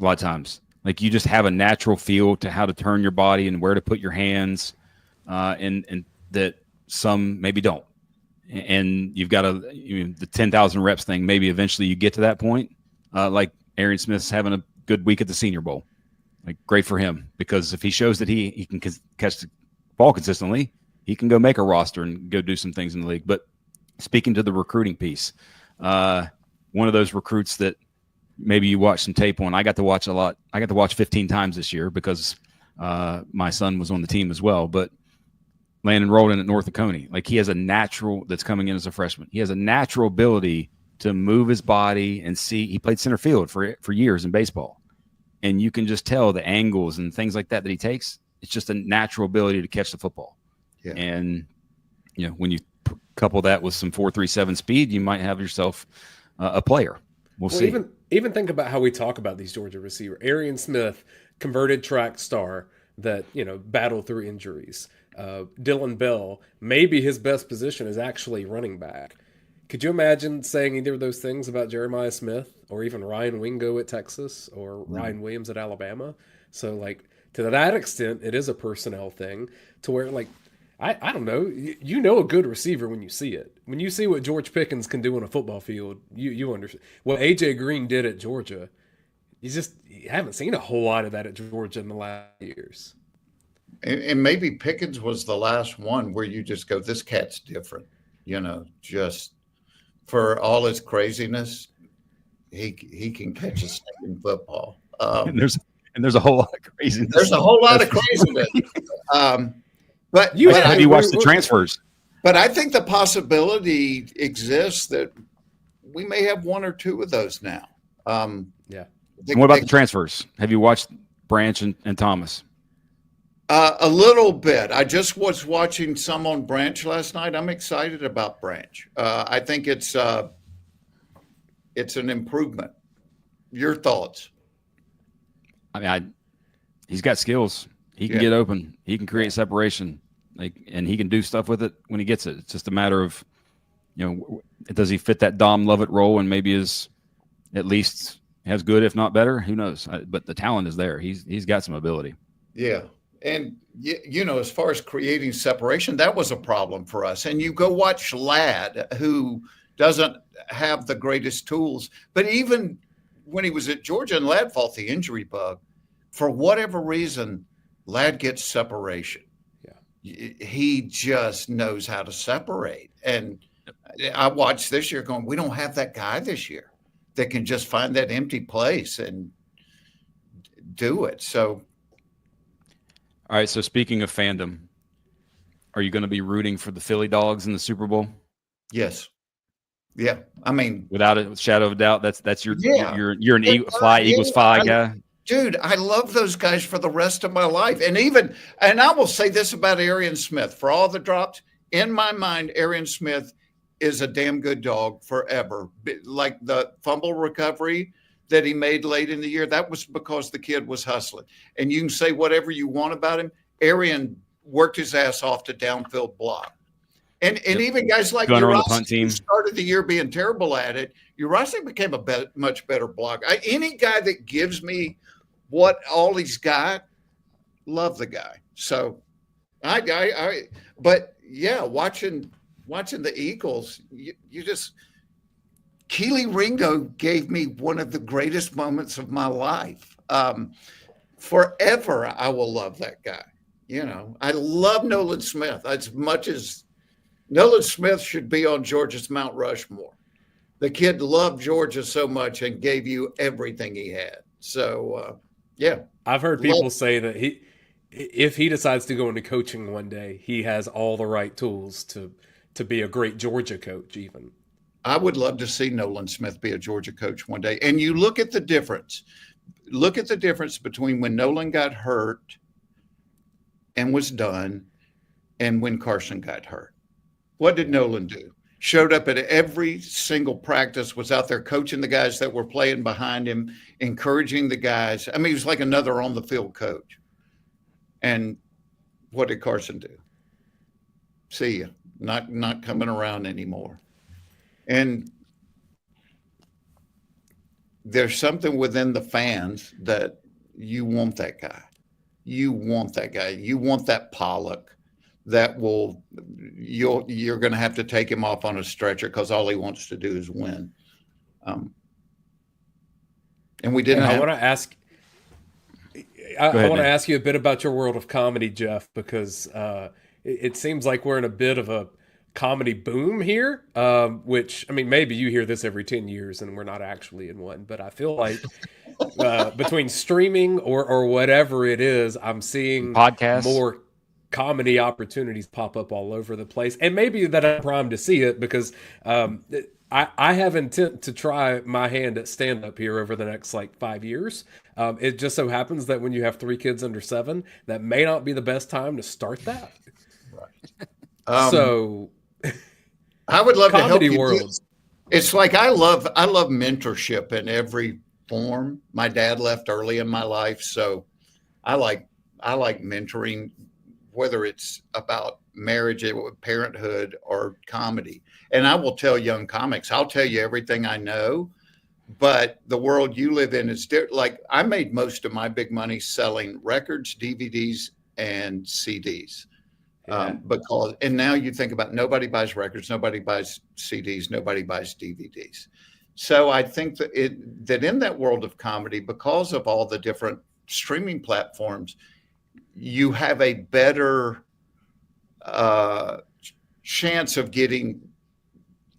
A lot of times, like you just have a natural feel to how to turn your body and where to put your hands, and that some maybe don't. And you've got the 10,000 reps thing. Maybe eventually you get to that point. Like Arian Smith's having a good week at the Senior Bowl. Like great for him, because if he shows that he can catch the ball consistently, he can go make a roster and go do some things in the league. But speaking to the recruiting piece, one of those recruits that maybe you watch some tape on, I got to watch a lot. I got to watch 15 times this year because my son was on the team as well. But Landon Roldan at North Oconee, like he has a natural that's coming in as a freshman. He has a natural ability to move his body and see. He played center field for years in baseball, and you can just tell the angles and things like that he takes. It's just a natural ability to catch the football. Yeah. And when you couple that with some 4.37 speed, you might have yourself a player. We'll see. Even think about how we talk about these Georgia receivers. Arian Smith, converted track star that battled through injuries. Dylan Bell, maybe his best position is actually running back. Could you imagine saying either of those things about Jeremiah Smith or even Ryan Wingo at Texas or Ryan Williams at Alabama? So, to that extent, it is a personnel thing to where, I don't know, a good receiver when you see it. When you see what George Pickens can do on a football field, you understand. What A.J. Green did at Georgia, you haven't seen a whole lot of that at Georgia in the last years. And maybe Pickens was the last one where you just go, this cat's different, just for all his craziness, he can catch a snake in football. And there's a whole lot of craziness. There's a whole lot of craziness. But have you watched the transfers? But I think the possibility exists that we may have one or two of those now. Yeah. And what about the transfers? Have you watched Branch and Thomas? A little bit. I just was watching some on Branch last night. I'm excited about Branch. I think it's an improvement. Your thoughts? I mean, he's got skills. He can get open. He can create separation, and he can do stuff with it when he gets it. It's just a matter of, does he fit that Dom Lovett role and maybe is at least as good, if not better? Who knows? But the talent is there. He's got some ability. Yeah. And, as far as creating separation, that was a problem for us. And you go watch Ladd, who doesn't have the greatest tools. But even when he was at Georgia and Ladd fought the injury bug, for whatever reason, Ladd gets separation. Yeah. He just knows how to separate. And I watched this year going, we don't have that guy this year that can just find that empty place and do it. So. All right, so speaking of fandom, are you going to be rooting for the Philly Dogs in the Super Bowl? Yes. Yeah. I mean, without a shadow of a doubt, that's you're an Eagles guy. Dude, I love those guys for the rest of my life. And I will say this about Arian Smith, for all the drops, in my mind, Arian Smith is a damn good dog forever. Like the fumble recovery that he made late in the year, that was because the kid was hustling. And you can say whatever you want about him. Arian worked his ass off to downfield block. And even guys like Gunner on the punt Urasi, team who started the year being terrible at it, Urasi became a much better blocker. Any guy that gives me what all he's got, love the guy. So but yeah, watching the Eagles, you just Keely Ringo gave me one of the greatest moments of my life. Forever, I will love that guy. You know, I love Nolan Smith as much as Nolan Smith should be on Georgia's Mount Rushmore. The kid loved Georgia so much and gave you everything he had. So, yeah. I've heard people say that if he decides to go into coaching one day, he has all the right tools to be a great Georgia coach even. I would love to see Nolan Smith be a Georgia coach one day. And you look at the difference. Look at the difference between when Nolan got hurt and was done and when Carson got hurt. What did Nolan do? Showed up at every single practice, was out there coaching the guys that were playing behind him, encouraging the guys. I mean, he was like another on the field coach. And what did Carson do? See you. Not coming around anymore. And there's something within the fans that you want that guy. You want that guy. You want that Pollock that you're going to have to take him off on a stretcher because all he wants to do is win. And we didn't. I want to ask. I want to ask you a bit about your world of comedy, Jeff, because it seems like we're in a bit of a comedy boom here, which, I mean, maybe you hear this every 10 years and we're not actually in one, but I feel like between streaming or whatever it is, I'm seeing podcasts, more comedy opportunities pop up all over the place. And maybe that I'm primed to see it because I have intent to try my hand at stand-up here over the next 5 years. It just so happens that when you have 3 kids under 7, that may not be the best time to start that. Right. So I would love to help you. World. It's like I love mentorship in every form. My dad left early in my life, so I like mentoring, whether it's about marriage, parenthood, or comedy. And I will tell young comics, I'll tell you everything I know, but the world you live in is different. Like, I made most of my big money selling records, DVDs, and CDs. And now you think about, nobody buys records, nobody buys CDs, nobody buys DVDs. So I think that in that world of comedy, because of all the different streaming platforms, you have a better chance of getting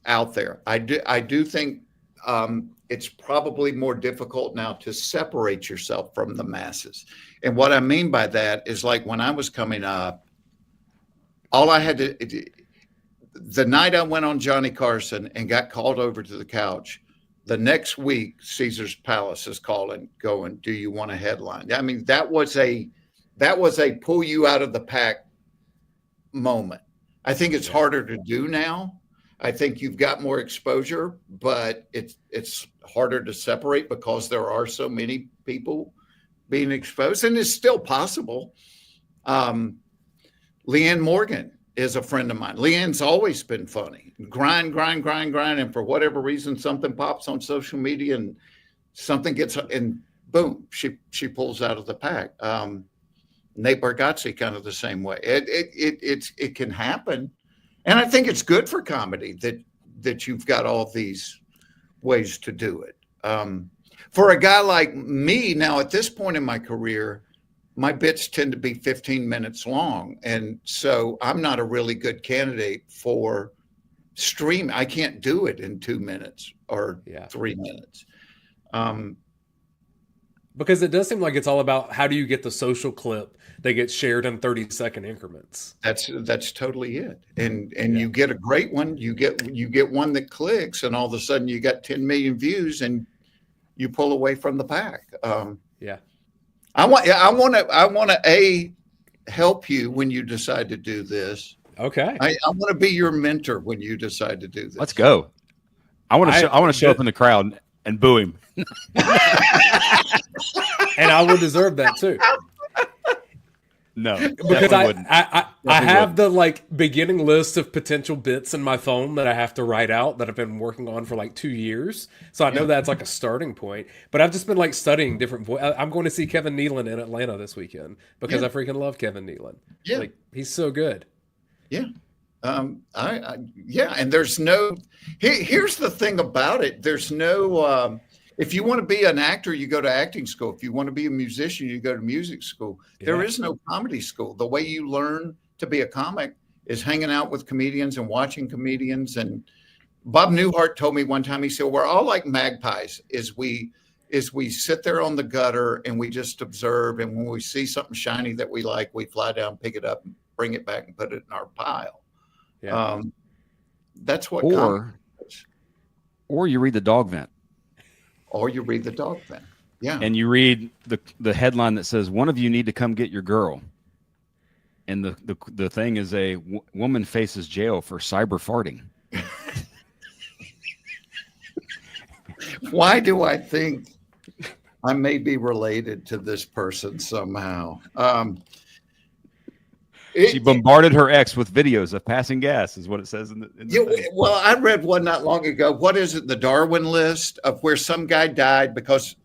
out there. I do think it's probably more difficult now to separate yourself from the masses. And what I mean by that is, like, when I was coming up, all I had to, the night I went on Johnny Carson and got called over to the couch, the next week, Caesar's Palace is calling, going, "Do you want a headline?" I mean, that was a pull you out of the pack moment. I think it's harder to do now. I think you've got more exposure, but it's harder to separate because there are so many people being exposed, and it's still possible. Leanne Morgan is a friend of mine. Leanne's always been funny. Grind. And for whatever reason, something pops on social media and something gets, and boom, she pulls out of the pack. Nate Bargatze, kind of the same way. It can happen. And I think it's good for comedy that you've got all these ways to do it. For a guy like me now, at this point in my career, my bits tend to be 15 minutes long. And so I'm not a really good candidate for stream. I can't do it in 2 minutes or 3 minutes. Because it does seem like it's all about how do you get the social clip that gets shared in 30-second increments. That's totally it. And you get a great one, you get one that clicks, and all of a sudden you got 10 million views and you pull away from the pack. I want to help you when you decide to do this. Okay. I want to be your mentor when you decide to do this. Let's go. I want to show up in the crowd and boo him. And I would deserve that too. No, because I have the beginning list of potential bits in my phone that I have to write out that I've been working on for 2 years. So I know that's a starting point. But I've just been studying different I'm going to see Kevin Nealon in Atlanta this weekend because I freaking love Kevin Nealon. Yeah. He's so good. Yeah. And there's no, here's the thing about it. There's no, if you want to be an actor, you go to acting school. If you want to be a musician, you go to music school. Yeah. There is no comedy school. The way you learn to be a comic is hanging out with comedians and watching comedians. And Bob Newhart told me one time, he said, we're all like magpies is we sit there on the gutter and we just observe. And when we see something shiny that we like, we fly down, pick it up, and bring it back and put it in our pile. Yeah. That's what. Or you read the DawgVent. Or you read the DawgVent. Yeah. And you read the headline that says, "One of you need to come get your girl." And the thing is woman faces jail for cyber farting. Why do I think I may be related to this person somehow? She bombarded her ex with videos of passing gas, is what it says in the thing. Well, I read one not long ago. What is it? The Darwin list of where some guy died because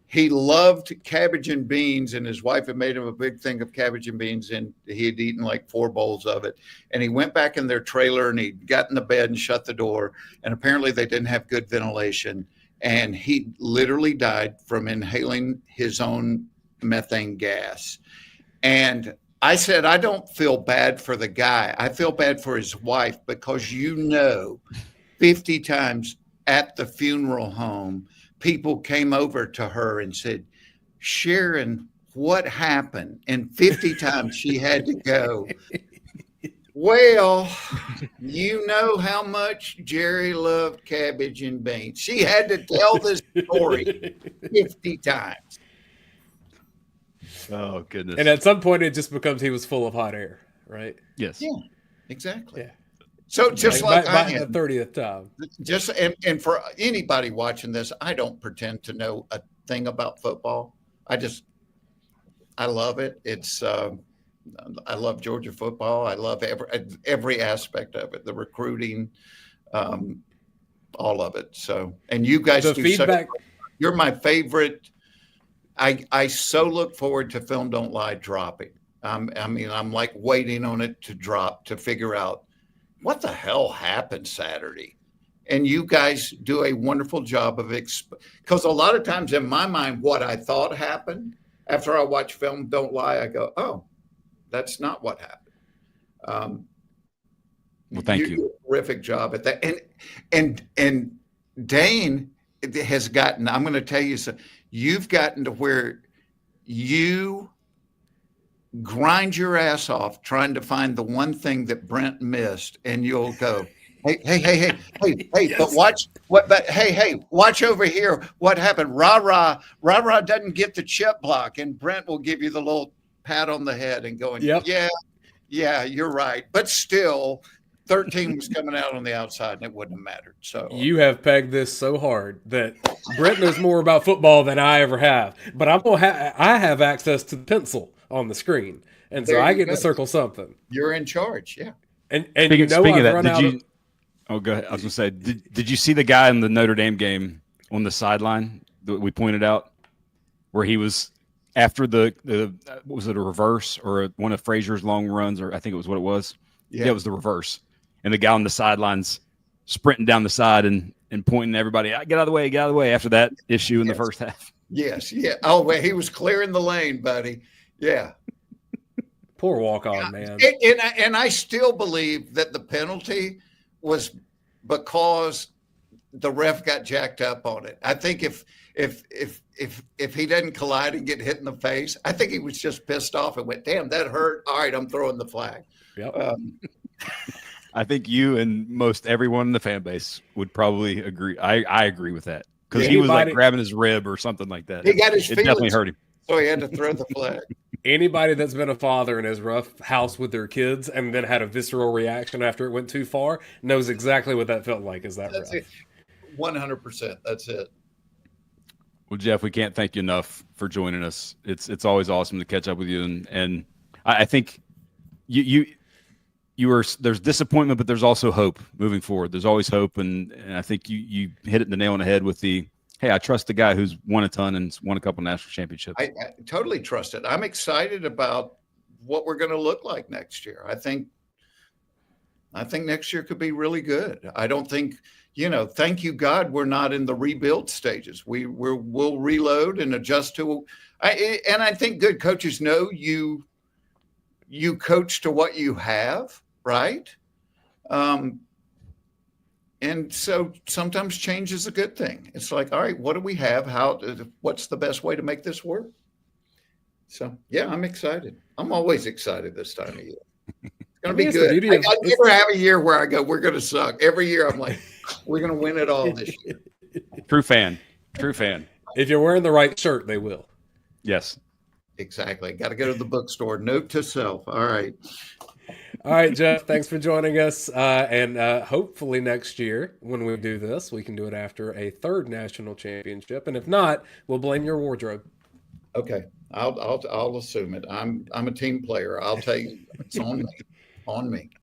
he loved cabbage and beans, and his wife had made him a big thing of cabbage and beans, and he had eaten 4 bowls of it. And he went back in their trailer, and he got in the bed and shut the door. And apparently they didn't have good ventilation. And he literally died from inhaling his own methane gas. And I said, I don't feel bad for the guy. I feel bad for his wife because 50 times at the funeral home, people came over to her and said, Sharon, what happened? And 50 times she had to go, well, you know how much Jerry loved cabbage and beans. She had to tell this story 50 times. Oh, goodness. And at some point, it just becomes he was full of hot air, right? Yes. Yeah, exactly. Yeah. So just by the 30th time. Just and for anybody watching this, I don't pretend to know a thing about football. I love it. It's I love Georgia football. I love every aspect of it, the recruiting, all of it. So, and you guys do feedback. You're my favorite. I so look forward to Film Don't Lie dropping. I'm waiting on it to drop to figure out what the hell happened Saturday. And you guys do a wonderful job of because a lot of times in my mind, what I thought happened after I watch Film Don't Lie, I go, oh, that's not what happened. Well, thank you. Do a terrific job at that. And Dayne has gotten, I'm going to tell you something. You've gotten to where you grind your ass off trying to find the one thing that Brent missed, and you'll go, hey, yes. But watch over here. What happened? Rah doesn't get the chip block, and Brent will give you the little pat on the head and going, yep. Yeah, you're right. But still, 13 was coming out on the outside, and it wouldn't have mattered. So you have pegged this so hard that Brent knows more about football than I ever have. But I have access to the pencil on the screen, and so I get to circle something. You're in charge, yeah. And speaking of that, oh, go ahead. I was going to say, did you see the guy in the Notre Dame game on the sideline that we pointed out, where he was after the what was it, a reverse or one of Frazier's long runs, or I think it was what it was. Yeah, it was the reverse. And the guy on the sidelines sprinting down the side and pointing to everybody, get out of the way after that issue in the first half. Yes, yeah. Oh, well, he was clearing the lane, buddy. Yeah. Poor walk-on, man. And I still believe that the penalty was because the ref got jacked up on it. I think if he doesn't collide and get hit in the face, I think he was just pissed off and went, damn, that hurt. All right, I'm throwing the flag. Yep. I think you and most everyone in the fan base would probably agree. I agree with that because he was grabbing his rib or something like that. He got his feelings. It definitely hurt him. So he had to throw the flag. Anybody that's been a father and has rough house with their kids and then had a visceral reaction after it went too far knows exactly what that felt like. Is that That's rough? It. 100%. That's it. Well, Jeff, we can't thank you enough for joining us. It's always awesome to catch up with you, and I think you were, there's disappointment, but there's also hope moving forward. There's always hope, and I think you hit it the nail on the head with the, hey, I trust the guy who's won a ton and won a couple national championships. I totally trust it. I'm excited about what we're going to look like next year. I think next year could be really good. I don't think, thank you God, we're not in the rebuild stages. We'll reload and adjust to. And I think good coaches know you coach to what you have, right? And so sometimes change is a good thing. It's like, all right, what do we have? What's the best way to make this work? So, yeah, I'm excited. I'm always excited this time of year. It's going to be good. I never have a year where I go, we're going to suck. Every year I'm like, we're going to win it all this year. True fan. If you're wearing the right shirt, they will. Yes. Exactly. Got to go to the bookstore. Note to self. All right. All right, Jeff, thanks for joining us. And hopefully next year when we do this, we can do it after a third national championship. And if not, we'll blame your wardrobe. Okay. I'll assume it. I'm a team player. I'll tell you, it's on me.